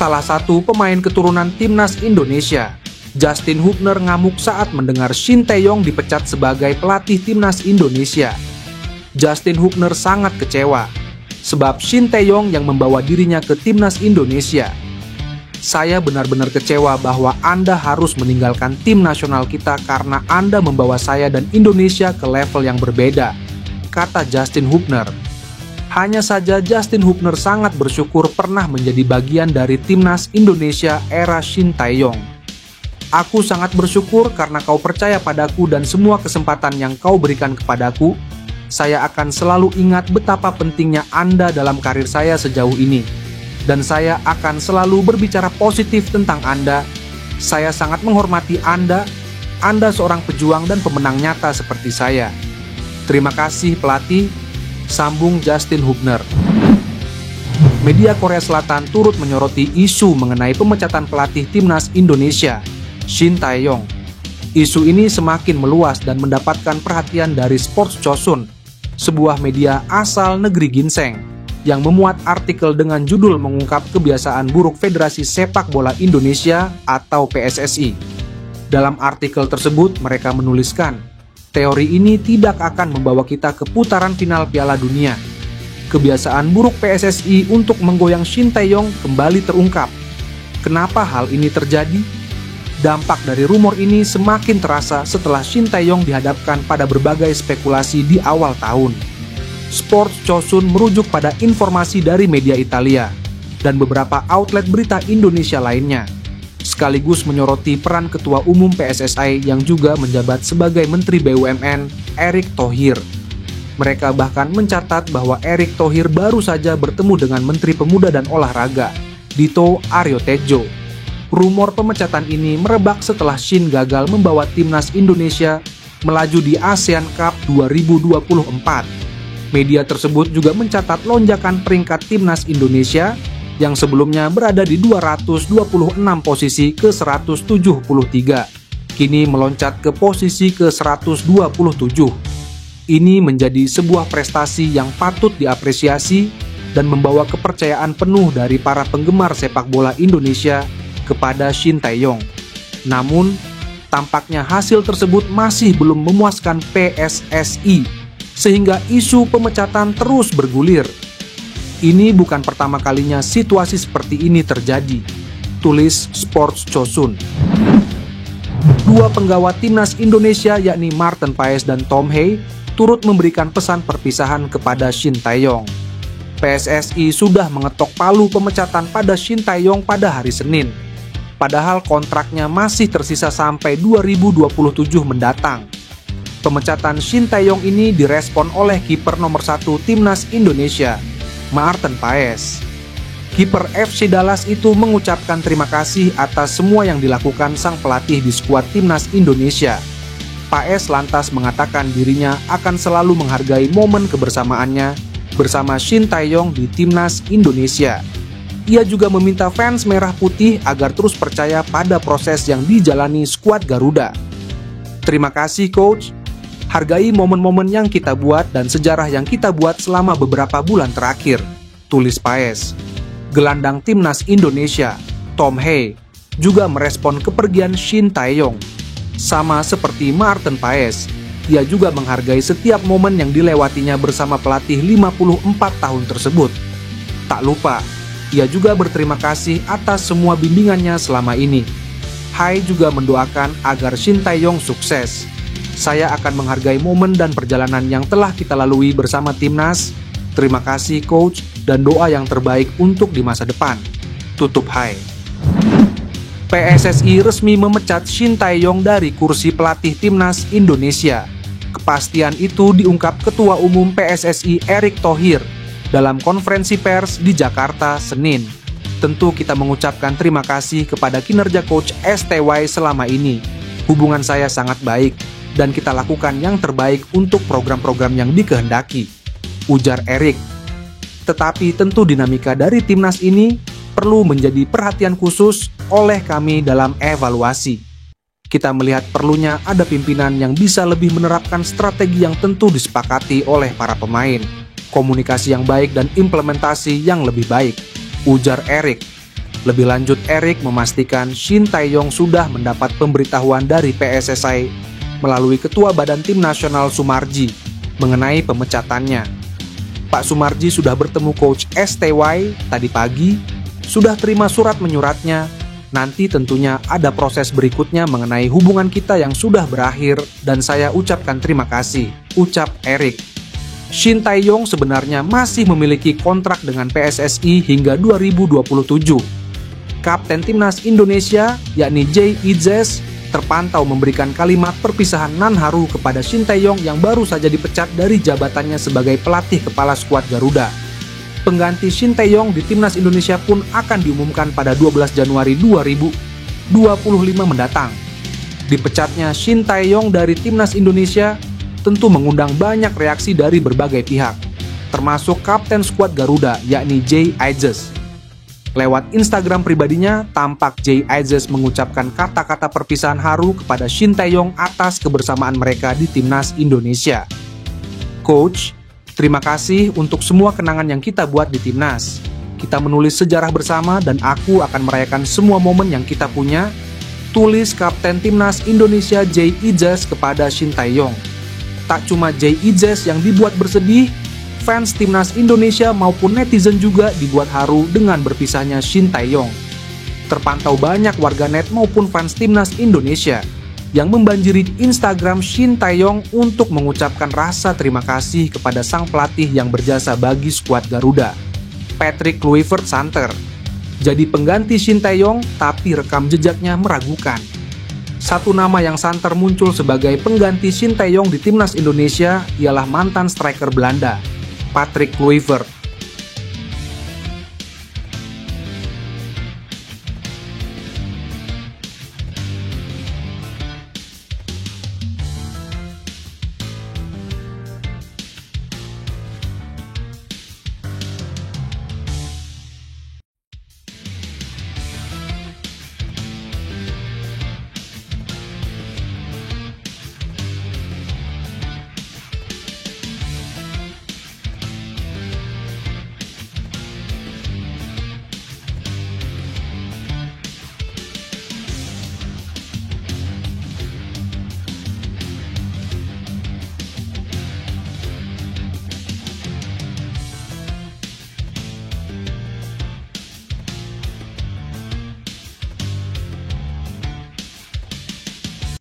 salah satu pemain keturunan timnas Indonesia, Justin Hubner, ngamuk saat mendengar Shin Tae-yong dipecat sebagai pelatih timnas Indonesia. Justin Hubner sangat kecewa, sebab Shin Tae-yong yang membawa dirinya ke timnas Indonesia. Saya benar-benar kecewa bahwa Anda harus meninggalkan tim nasional kita karena Anda membawa saya dan Indonesia ke level yang berbeda, kata Justin Hubner. Hanya saja Justin Hubner sangat bersyukur pernah menjadi bagian dari timnas Indonesia era Shin Tae-yong. Aku sangat bersyukur karena kau percaya padaku dan semua kesempatan yang kau berikan kepadaku. Saya akan selalu ingat betapa pentingnya Anda dalam karir saya sejauh ini. Dan saya akan selalu berbicara positif tentang Anda. Saya sangat menghormati Anda. Anda seorang pejuang dan pemenang nyata seperti saya. Terima kasih pelatih, sambung Justin Hubner. Media Korea Selatan turut menyoroti isu mengenai pemecatan pelatih timnas Indonesia, Shin Tae-yong. Isu ini semakin meluas dan mendapatkan perhatian dari Sports Chosun, sebuah media asal negeri Ginseng, yang memuat artikel dengan judul mengungkap kebiasaan buruk Federasi Sepak Bola Indonesia atau PSSI. Dalam artikel tersebut mereka menuliskan, teori ini tidak akan membawa kita ke putaran final Piala Dunia. Kebiasaan buruk PSSI untuk menggoyang Shin Tae-yong kembali terungkap. Kenapa hal ini terjadi? Dampak dari rumor ini semakin terasa setelah Shin Tae-yong dihadapkan pada berbagai spekulasi di awal tahun. Sports Chosun merujuk pada informasi dari media Italia dan beberapa outlet berita Indonesia lainnya, sekaligus menyoroti peran Ketua Umum PSSI yang juga menjabat sebagai Menteri BUMN, Erick Thohir. Mereka bahkan mencatat bahwa Erick Thohir baru saja bertemu dengan Menteri Pemuda dan Olahraga, Dito Aryo Tejo. Rumor pemecatan ini merebak setelah Shin gagal membawa timnas Indonesia melaju di ASEAN Cup 2024. Media tersebut juga mencatat lonjakan peringkat timnas Indonesia yang sebelumnya berada di 226 posisi ke 173, kini meloncat ke posisi ke 127. Ini menjadi sebuah prestasi yang patut diapresiasi dan membawa kepercayaan penuh dari para penggemar sepak bola Indonesia kepada Shin Tae-yong. Namun, tampaknya hasil tersebut masih belum memuaskan PSSI, sehingga isu pemecatan terus bergulir. Ini bukan pertama kalinya situasi seperti ini terjadi, tulis Sports Chosun. Dua penggawa timnas Indonesia yakni Marten Paes dan Tom Hye turut memberikan pesan perpisahan kepada Shin Tae-yong. PSSI sudah mengetok palu pemecatan pada Shin Tae-yong pada hari Senin, padahal kontraknya masih tersisa sampai 2027 mendatang. Pemecatan Shin Tae-yong ini direspon oleh kiper nomor 1 timnas Indonesia, Marten Paes. Kiper FC Dallas itu mengucapkan terima kasih atas semua yang dilakukan sang pelatih di skuad timnas Indonesia. Paes lantas mengatakan dirinya akan selalu menghargai momen kebersamaannya bersama Shin Tae-yong di timnas Indonesia. Ia juga meminta fans merah putih agar terus percaya pada proses yang dijalani skuad Garuda. Terima kasih coach. Hargai momen-momen yang kita buat dan sejarah yang kita buat selama beberapa bulan terakhir, tulis Paes. Gelandang timnas Indonesia, Tom Hye, juga merespon kepergian Shin Tae-yong. Sama seperti Marten Paes, ia juga menghargai setiap momen yang dilewatinya bersama pelatih 54 tahun tersebut. Tak lupa, ia juga berterima kasih atas semua bimbingannya selama ini. Hye juga mendoakan agar Shin Tae-yong sukses. Saya akan menghargai momen dan perjalanan yang telah kita lalui bersama timnas. Terima kasih coach dan doa yang terbaik untuk di masa depan, tutup Hye. PSSI resmi memecat Shin Tae-yong dari kursi pelatih timnas Indonesia. Kepastian itu diungkap Ketua Umum PSSI Erick Thohir dalam konferensi pers di Jakarta Senin. Tentu kita mengucapkan terima kasih kepada kinerja coach STY selama ini. Hubungan saya sangat baik dan kita lakukan yang terbaik untuk program-program yang dikehendaki, ujar Erick. Tetapi tentu dinamika dari timnas ini perlu menjadi perhatian khusus oleh kami dalam evaluasi. Kita melihat perlunya ada pimpinan yang bisa lebih menerapkan strategi yang tentu disepakati oleh para pemain, komunikasi yang baik dan implementasi yang lebih baik, ujar Erick. Lebih lanjut, Erik memastikan Shin Tae-yong sudah mendapat pemberitahuan dari PSSI melalui Ketua Badan Tim Nasional Sumarji mengenai pemecatannya. Pak Sumarji sudah bertemu Coach STY tadi pagi, sudah terima surat menyuratnya. Nanti tentunya ada proses berikutnya mengenai hubungan kita yang sudah berakhir dan saya ucapkan terima kasih, ucap Erik. Shin Tae-yong sebenarnya masih memiliki kontrak dengan PSSI hingga 2027. Kapten Timnas Indonesia, yakni Jay Idzes, terpantau memberikan kalimat perpisahan nan haru kepada Shin Tae-yong yang baru saja dipecat dari jabatannya sebagai pelatih kepala skuad Garuda. Pengganti Shin Tae-yong di Timnas Indonesia pun akan diumumkan pada 12 Januari 2025 mendatang. Dipecatnya Shin Tae-yong dari Timnas Indonesia tentu mengundang banyak reaksi dari berbagai pihak, termasuk kapten skuad Garuda, yakni Jay Idzes. Lewat Instagram pribadinya, tampak Jay Idzes mengucapkan kata-kata perpisahan haru kepada Shin Tae-yong atas kebersamaan mereka di Timnas Indonesia. Coach, terima kasih untuk semua kenangan yang kita buat di Timnas. Kita menulis sejarah bersama dan aku akan merayakan semua momen yang kita punya, tulis Kapten Timnas Indonesia Jay Idzes kepada Shin Tae-yong. Tak cuma Jay Idzes yang dibuat bersedih, fans Timnas Indonesia maupun netizen juga dibuat haru dengan berpisahnya Shin Tae-yong. Terpantau banyak warganet maupun fans Timnas Indonesia yang membanjiri Instagram Shin Tae-yong untuk mengucapkan rasa terima kasih kepada sang pelatih yang berjasa bagi skuad Garuda, Patrick Kluivert santer. Jadi pengganti Shin Tae-yong, tapi rekam jejaknya meragukan. Satu nama yang santer muncul sebagai pengganti Shin Tae-yong di Timnas Indonesia ialah mantan striker Belanda, Patrick Kluivert.